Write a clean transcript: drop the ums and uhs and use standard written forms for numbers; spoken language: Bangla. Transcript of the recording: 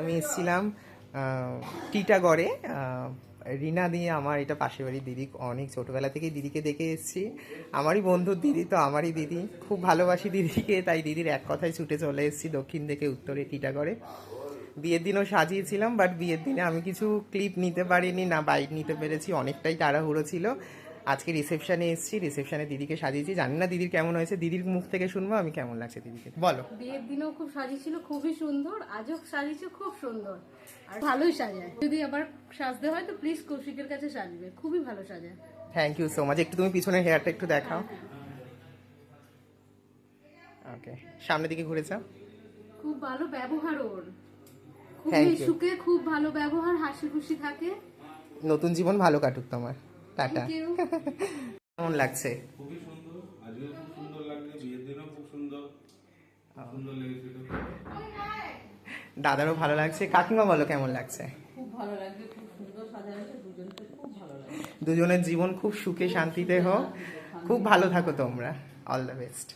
আমি এসেছিলাম টিটাগড়ে। রিনা দিয়ে আমার এটা পাশের বাড়ির দিদি, অনেক ছোটোবেলা থেকেই দিদিকে দেখে এসেছি। আমারই বন্ধুর দিদি, তো আমারই দিদি, খুব ভালোবাসি দিদিকে, তাই দিদির এক কথায় ছুটে চলে এসেছি দক্ষিণ থেকে উত্তরে টিটাগড়ে। বিয়ের দিনও সাজিয়েছিলাম, বাট বিয়ের দিনে আমি কিছু ক্লিপ নিতে পারিনি, না বাইক নিতে পেরেছি, অনেকটাই তাড়াহুড়ো ছিল। আজকে রিসেপশনে এসেছি, রিসেপশনে দিদিকে সাজিয়েছি। জানি না দিদির কেমন হয়েছে, দিদির মুখ থেকে শুনবো আমি কেমন লাগছে দিদিকে। বলো। বিয়ের দিনেও খুব সাজিয়েছিল, খুবই সুন্দর। আজও সাজিয়েছে খুব সুন্দর, আর ভালোই সাজায়। যদি আবার সাজতে হয় তো প্লিজ কৌশিকের কাছে সাজবে, খুবই ভালো সাজায়। Thank you so much. একটু তুমি পিছনের হেয়ারটা একটু দেখাও। ওকে, সামনের দিকে ঘুরে যাও। খুব ভালো ব্যবহার ওর, খুব Thank you. মিশুকে, খুব ভালো ব্যবহার, হাসি খুশি থাকে। নতুন জীবন ভালো কাটুক তোমার। টাটা। Thank you. কেমন লাগছে? খুবই সুন্দর, আজকেও খুব সুন্দর লাগছে, বিয়ের দিনও খুব সুন্দর সুন্দর লেগেছিল। দাদারও ভালো লাগছে। কাকিমা বলো কেমন লাগছে? খুব ভালো লাগছে, খুব সুন্দর সাজানো, দুজনকে খুব ভালো লাগছে। দুজনের জীবন খুব সুখে শান্তিতে হোক, খুব ভালো থাকো তোমরা। All the best.